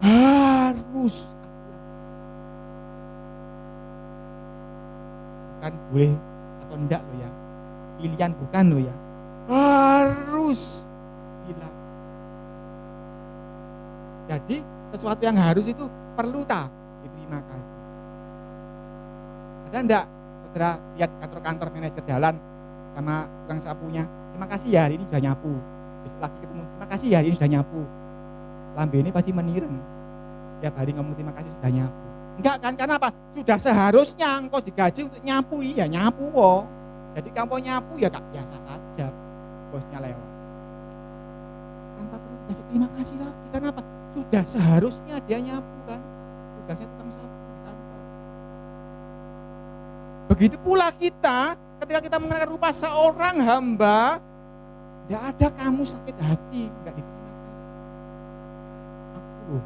harus. Bukan boleh atau enggak loh ya. Pilihan bukan loh ya. Harus dilakukan. Jadi sesuatu yang harus itu perlu tak diterima kasih. Ada enggak saudara lihat kantor-kantor manajer jalan sama tukang sapunya, terima kasih ya hari ini sudah nyapu. Besok lagi ketemu, terima kasih ya hari ini sudah nyapu. Lambe ini pasti menireng. Tiap hari ngomong terima kasih sudah nyapu. Enggak kan, karena apa? Sudah seharusnya engkau digaji untuk nyapu, ya nyapu kok. Jadi kamu nyapu ya gak biasa saja. Bosnya lewat. Tanpa perlu dikasih terima kasih lagi. Karena apa? Sudah seharusnya dia nyapu kan. Tugasnya tukang sapu di kantor. Begitu pula kita, ketika kita mengenal rupa seorang hamba, tidak ada kamu sakit hati, enggak diterima kasih. Aku loh,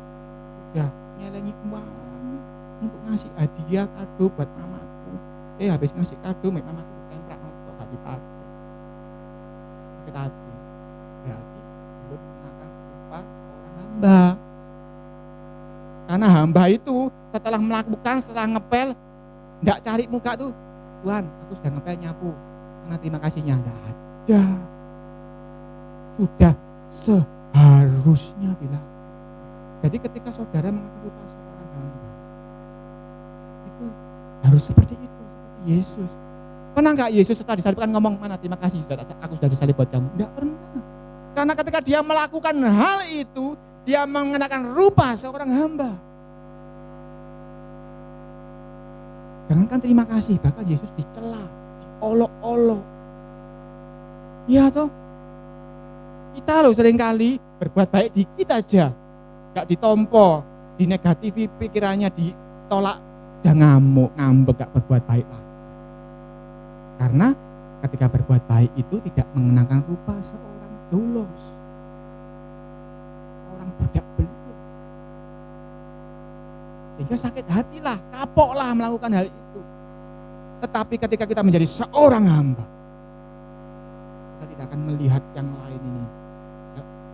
sudah nyelengi uang untuk ngasih hadiah kado buat mamaku. Habis ngasih kado, mamaku tembak nonton hati hati. Sakit hati. Berarti belum mengenalkan rupa seorang hamba. Karena hamba itu setelah melakukan, setelah ngepel, enggak cari muka tuh, Tuhan, aku sudah ngepel nyapu. Karena terima kasihnya enggak ada. Sudah seharusnya dilakukan. Jadi ketika saudara mengaku rupa seorang hamba, itu harus seperti itu, seperti Yesus. Pernah enggak Yesus setelah disalibkan ngomong, mana terima kasih, aku sudah disalib buat kamu? Enggak pernah. Karena ketika dia melakukan hal itu, dia mengenakan rupa seorang hamba. Jangankan terima kasih, bahkan Yesus dicela, diolok-olok. Iya toh? Kita loh seringkali berbuat baik dikit aja, gak ditompo, dinegatifi pikirannya, ditolak, udah ngamuk, ngambek, gak berbuat baik lagi. Karena ketika berbuat baik itu tidak mengenakan rupa seorang doulos, seorang budak beliau. Sehingga sakit hatilah, kapoklah melakukan hal itu. Tetapi ketika kita menjadi seorang hamba, kita tidak akan melihat yang lain ini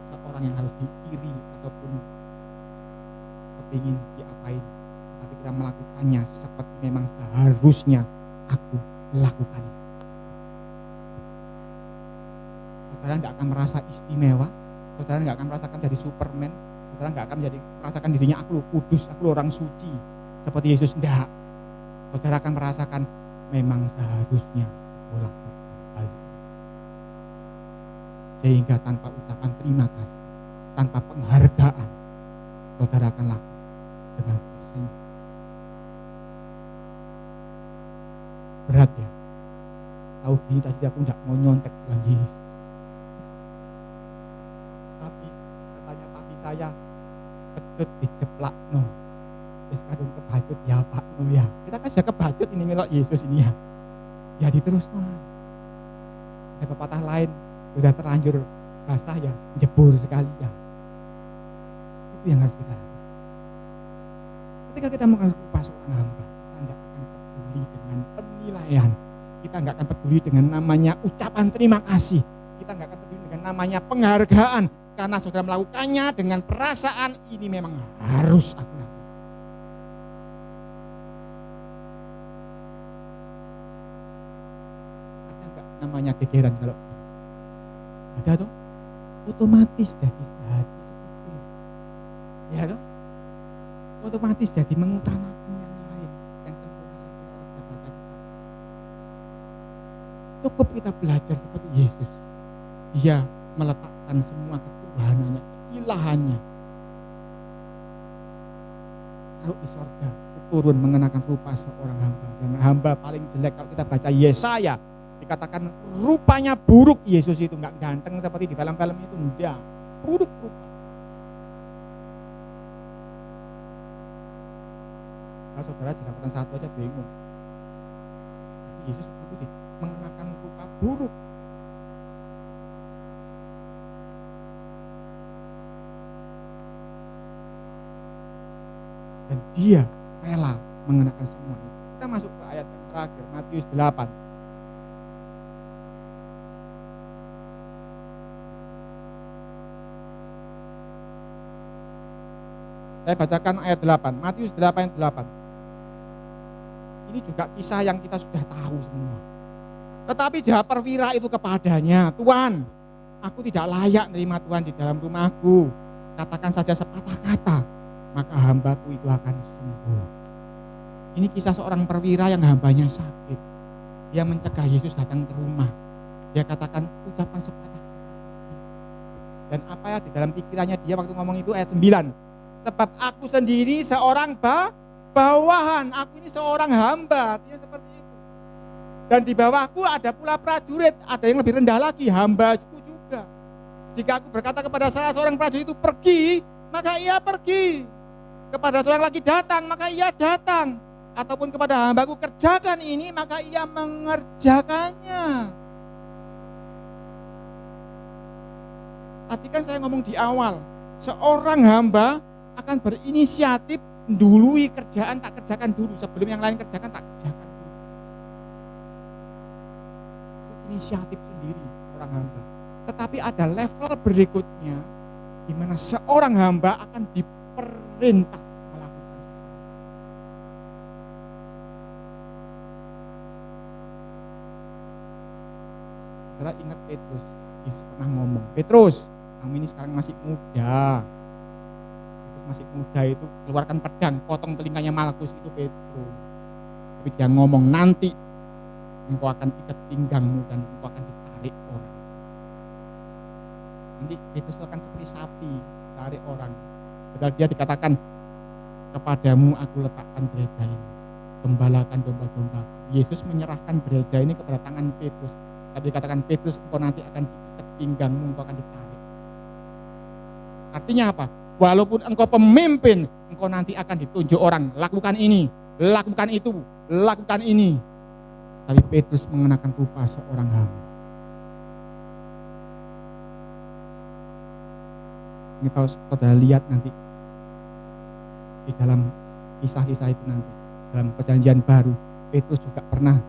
seorang yang harus diiri ataupun kepingin diapain, tapi kita melakukannya seperti memang seharusnya aku lakukan. Saudara tidak akan merasa istimewa, saudara tidak akan merasakan jadi Superman, saudara tidak akan merasakan dirinya aku kudus, aku orang suci seperti Yesus. Tidak. Saudara akan merasakan memang seharusnya aku lakukan hal itu. Sehingga tanpa ucapan terima kasih, tanpa penghargaan, saudara akan lakukan dengan tersenyum. Berat ya. Tahu gini tadi aku enggak mau nyontek Tuhan Yesus. Tapi katanya papi saya, kecut diceplak no. Terus kadung kebacut ya Pak no ya. Kita kan sudah kebacut ini ngelok Yesus ini ya. Ya diterus no. Ada pepatah lain, sudah terlanjur basah ya, jebur sekali ya. Itu yang harus kita lakukan. Ketika kita mengerupa seorang hamba, kita tidak akan peduli dengan penilaian. Kita nggak akan peduli dengan namanya ucapan terima kasih. Kita nggak akan peduli dengan namanya penghargaan. Karena saudara melakukannya dengan perasaan ini memang harus aku lakukan. Ada nggak namanya gegeran kalau ada toh? Otomatis jadi sehati seperti itu. Ya toh? Otomatis jadi mengutamakan yang lain. Yang sempurna-sempurna kita baca kitab. Cukup kita belajar seperti Yesus. Dia meletakkan semua ketuhanannya, keilahannya. Taruh di sorga, turun mengenakan rupa seorang hamba. Dan hamba paling jelek kalau kita baca Yesaya, dikatakan rupanya buruk. Yesus itu enggak ganteng seperti di film-film itu, enggak. Buruk rupa. Nah, saudara jelaskan satu aja bingung. Tapi Yesus itu mengenakan rupa buruk. Dan dia rela mengenakan semua itu. Kita masuk ke ayat yang terakhir, Matius 8. Saya bacakan ayat 8, Matius 8 ayat 8. Ini juga kisah yang kita sudah tahu semua. Tetapi jawab perwira itu kepadanya, Tuhan, aku tidak layak menerima Tuhan di dalam rumahku. Katakan saja sepatah kata, maka hambaku itu akan sembuh. Ini kisah seorang perwira yang hambanya sakit. Dia mencegah Yesus datang ke rumah. Dia katakan ucapan sepatah kata. Dan apa ya di dalam pikirannya dia waktu ngomong itu ayat 9. Sebab aku sendiri seorang bawahan, aku ini seorang hamba, dia seperti itu. Dan di bawahku ada pula prajurit, ada yang lebih rendah lagi, hambaku juga. Jika aku berkata kepada salah seorang prajurit itu pergi, maka ia pergi. Kepada seorang lagi datang, maka ia datang. Ataupun kepada hambaku kerjakan ini, maka ia mengerjakannya. Tadi kan saya ngomong di awal, seorang hamba akan berinisiatif dului kerjaan, tak kerjakan dulu. Sebelum yang lain kerjakan, tak kerjakan dulu. Inisiatif sendiri orang hamba. Tetapi ada level berikutnya di mana seorang hamba akan diperintah melakukan sesuatu. Saudara ingat Petrus, Yesus pernah ngomong, Petrus, kamu ini sekarang masih muda. Masih muda itu keluarkan pedang, potong telinganya Malkus, itu Petrus. Tapi dia ngomong, nanti engkau akan ikat pinggangmu dan engkau akan ditarik orang. Nanti Petrus itu akan seperti sapi tarik orang. Padahal dia dikatakan, kepadamu aku letakkan gereja ini, gembalakan domba-domba. Yesus menyerahkan gereja ini kepada tangan Petrus. Tapi dikatakan Petrus, engkau nanti akan diikat pinggangmu, engkau akan ditarik. Artinya apa? Walaupun engkau pemimpin, engkau nanti akan ditunjuk orang, lakukan ini, lakukan itu, lakukan ini. Tapi Petrus mengenakan rupa seorang hamba. Ini kalau saudara lihat nanti di dalam kisah-kisah itu nanti, dalam perjanjian baru, Petrus juga pernah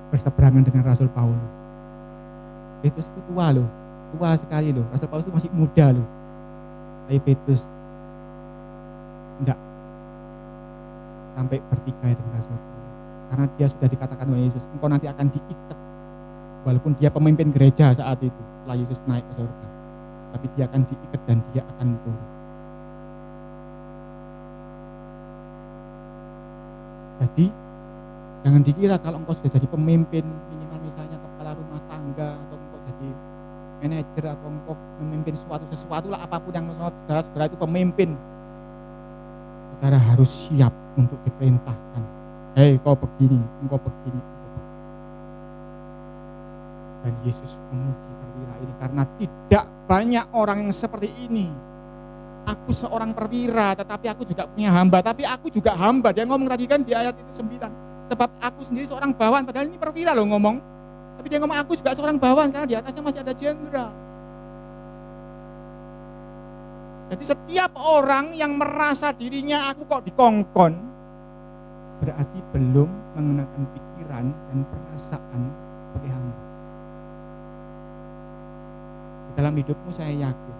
berseberangan dengan Rasul Paulus. Petrus itu tua loh, tua sekali loh. Rasul Paulus itu masih muda loh. Tapi Petrus tidak sampai bertikai dengan Rasul Paulus. Karena dia sudah dikatakan oleh Yesus, engkau nanti akan diikat. Walaupun dia pemimpin gereja saat itu, setelah Yesus naik ke surga. Tapi dia akan diikat dan dia akan turun. Jadi, jangan dikira kalau engkau sudah jadi pemimpin, minimal misalnya kepala rumah tangga, atau engkau jadi manajer atau engkau memimpin sesuatu lah, apapun yang saudara-saudara itu pemimpin, saudara harus siap untuk diperintahkan. Hei, kau begini, engkau begini, engkau begini. Dan Yesus memuji perwira ini karena tidak banyak orang yang seperti ini. Aku seorang perwira, tetapi aku juga punya hamba. Tapi aku juga hamba. Dia ngomong tadi kan di ayat itu 9. Sebab aku sendiri seorang bawahan. Padahal ini perwira loh ngomong. Tapi dia ngomong aku juga seorang bawahan karena di atasnya masih ada jenderal. Jadi setiap orang yang merasa dirinya aku kok dikongkon, berarti belum mengenakan pikiran dan perasaan sebagai hamba. Di dalam hidupmu saya yakin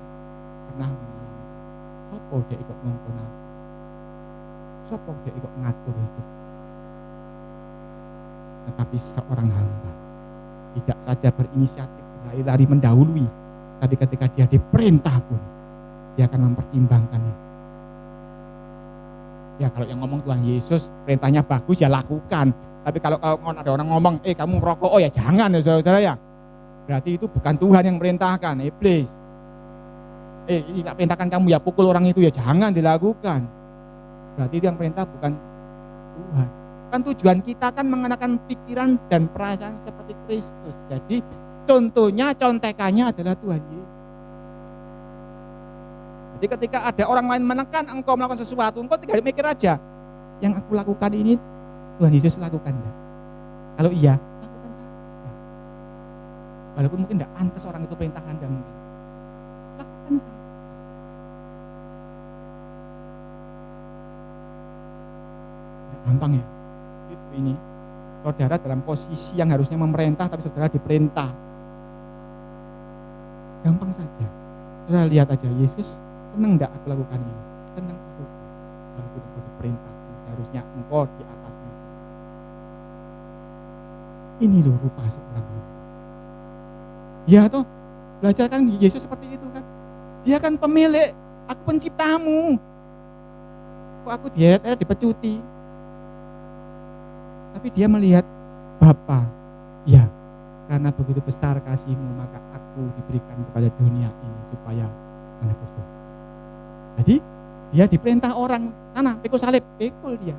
pernah mengalami, sopo dia ikut ngongkon aku, sopo dia ikut ngatur hidup. Tetapi seorang hamba tidak saja berinisiatif lari mendahului, tapi ketika dia diperintah pun dia akan mempertimbangkannya. Ya kalau yang ngomong Tuhan Yesus, perintahnya bagus ya lakukan. Tapi kalau ada orang ngomong, kamu merokok, oh ya jangan ya saudara-saudara ya. Berarti itu bukan Tuhan yang merintahkan, iblis. Ini tak perintahkan kamu ya pukul orang itu ya jangan dilakukan. Berarti itu yang perintah bukan Tuhan. Kan tujuan kita kan mengenakan pikiran dan perasaan seperti Kristus. Jadi contohnya, contekannya adalah Tuhan Yesus. Jadi ketika ada orang lain menekan engkau melakukan sesuatu, engkau tinggal mikir aja, yang aku lakukan ini Tuhan Yesus lakukan enggak? Kalau iya, lakukan saja. Walaupun mungkin enggak pantas orang itu perintah Anda mungkin. Lakukan saja. Gampang ya. Gitu ini. Saudara dalam posisi yang harusnya memerintah tapi saudara diperintah. Gampang saja. Saudara lihat aja Yesus senang enggak aku lakukan ini? Senang aku. Walaupun aku diperintah, seharusnya engkau di atasnya. Ini loh rupa seorang hamba. Ya toh, belajar kan Yesus seperti itu kan. Dia kan pemilik, aku penciptamu. Kok aku dipecuti. Tapi dia melihat Bapa, ya karena begitu besar kasih-Mu maka aku diberikan kepada dunia ini supaya Anda berdoa. Jadi dia diperintah orang sana pikul salib, pikul dia.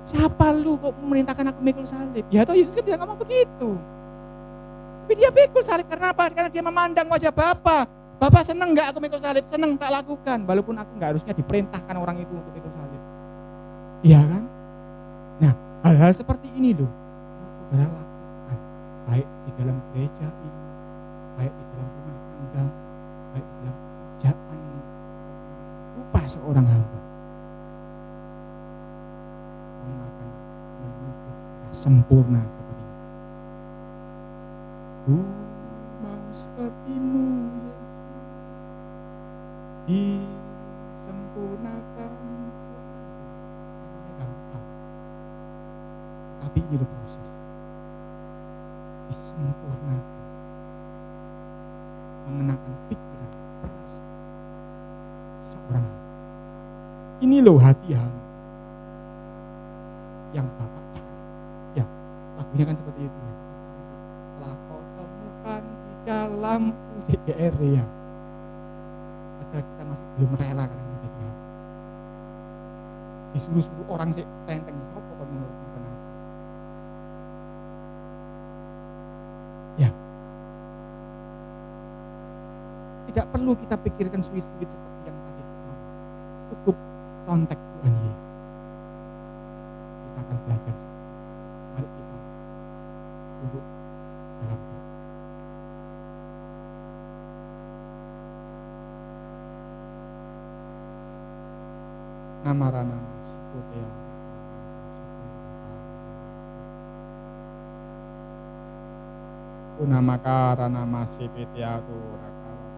Siapa lu kok memerintahkan aku pikul salib? Ya toh Yesus kan bisa ngomong begitu. Tapi dia pikul salib karena apa? Karena dia memandang wajah Bapa. Bapa senang enggak aku pikul salib? Senang, tak lakukan. Walaupun aku enggak harusnya diperintahkan orang itu untuk pikul salib. Iya kan? Nah, hal-hal seperti ini loh saudara lakukan, baik di dalam gereja ini, baik di dalam rumah tangga, baik di dalam pekerjaan, rupa seorang hamba kamu akan menuju sempurna seperti ini. Ku mau seperti-Mu Yesus, disempurnakan. Tapi ini loh proses disempurnakan, mengenakan pikiran, perasaan seorang hamba. Ini loh hati hamba yang Bapak cari. Ya, lagunya kan seperti itu ya. Telah kau temukan di dalam UDR ya. Padahal kita masih belum rela karena kita dia. Disuruh-suruh orang sih tenteng sopo kan menurut kita. Ya. Tidak perlu kita pikirkan sulit-sulit seperti yang tadi. Cukup kontak Tuhan Yesus. Kita akan belajar. Mari kita duduk dalam doa. Nama-nama Sikotea. Nama karana masih pitiatu rakala.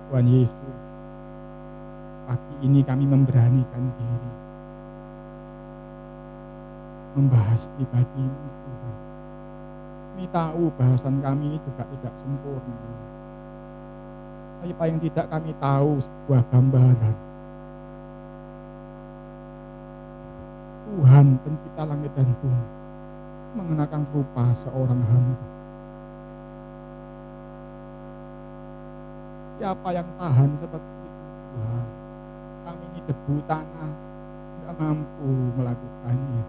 Tuhan Yesus, pagi ini kami memberanikan diri membahas pribadi-Mu Tuhan. Kami tahu bahasan kami ini juga tidak sempurna. Tapi paling tidak kami tahu sebuah gambaran Tuhan pencipta langit dan bumi mengenakan rupa seorang hamba Siapa yang tahan seperti itu Tuhan? Kami ini debu tanah, tidak mampu melakukannya.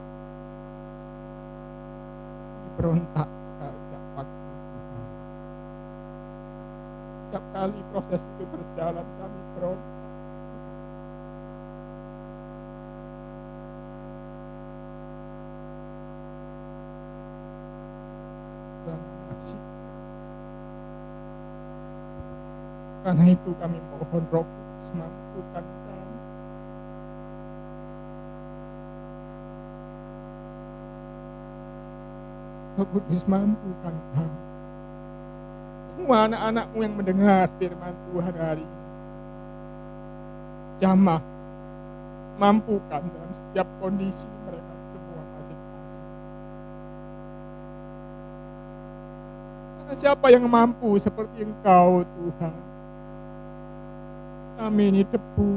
Berontak sekali setiap waktu Tuhan. Setiap kali proses itu berjalan kami berontak. Karena itu kami mohon Roh Kudus mampukan kami. Roh Kudus mampukan kami. Semua anak-anak-Mu yang mendengar firman Tuhan hari ini, jamah, mampukan dalam setiap kondisi mereka semua masing-masing. Karena siapa yang mampu seperti Engkau Tuhan? Kami ini debu.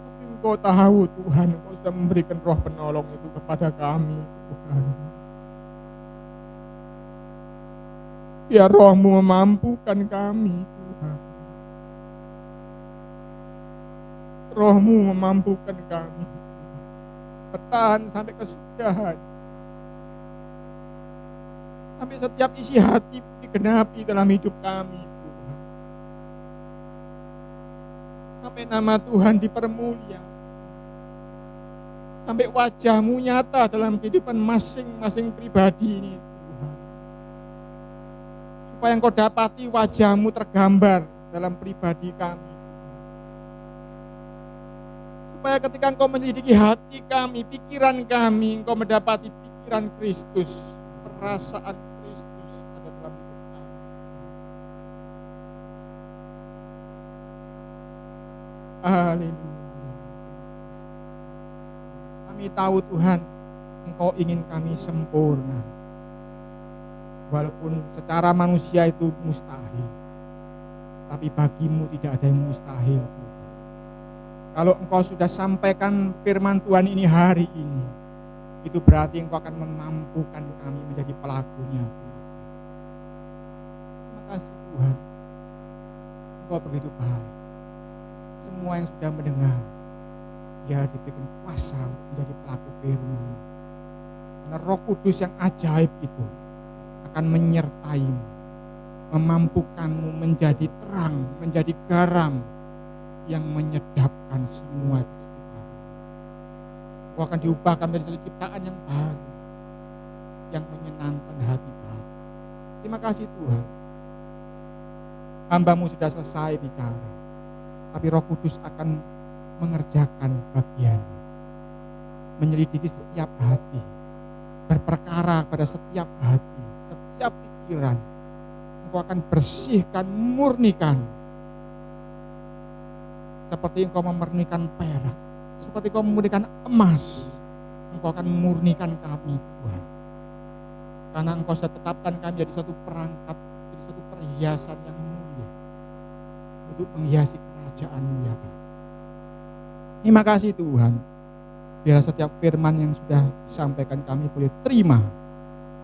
Tapi Engkau tahu Tuhan, Engkau sudah memberikan Roh penolong itu kepada kami Tuhan. Biar Roh-Mu memampukan kami Tuhan. Roh-Mu memampukan kami bertahan sampai kesudahan. Sampai setiap isi hati digenapi dalam hidup kami Tuhan. Sampai nama Tuhan dipermulia. Sampai wajah-Mu nyata dalam kehidupan masing-masing pribadi ini Tuhan. Supaya Engkau dapati wajah-Mu tergambar dalam pribadi kami. Supaya ketika Engkau menyelidiki hati kami, pikiran kami, Engkau mendapati pikiran Kristus, perasaan Kristus ada dalam hidup kami. Haleluya. Kami tahu Tuhan, Engkau ingin kami sempurna. Walaupun secara manusia itu mustahil, tapi bagimu tidak ada yang mustahil. Kalau Engkau sudah sampaikan firman Tuhan ini hari ini, itu berarti Engkau akan memampukan kami menjadi pelakunya. Terima kasih Tuhan. Engkau begitu baik. Semua yang sudah mendengar, dia diberikan kuasa menjadi pelaku firman. Karena Roh Kudus yang ajaib itu akan menyertaimu, memampukanmu menjadi terang, menjadi garam yang menyedapkan semua di sekitarmu. Engkau akan diubahkan menjadi satu ciptaan yang baru, yang menyenangkan hati baru. Terima kasih Tuhan. Hamba-Mu sudah selesai bicara, tapi Roh Kudus akan mengerjakan bagiannya, menyelidiki setiap hati, berperkara pada setiap hati, setiap pikiran. Engkau akan bersihkan, murnikan, seperti Engkau memurnikan perak, seperti Engkau memurnikan emas. Engkau akan memurnikan kami Tuhan, karena Engkau sudah tetapkan kami jadi satu perangkat, jadi satu perhiasan yang mulia untuk menghiasi kerajaan-Mu ya Bapa. Terima kasih Tuhan. Biar setiap firman yang sudah disampaikan kami boleh terima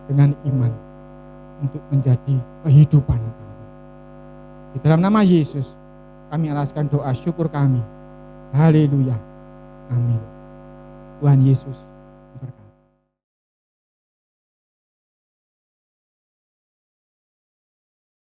dengan iman untuk menjadi kehidupan kami. Di dalam nama Yesus kami alaskan doa syukur kami. Haleluya. Amin. Tuhan Yesus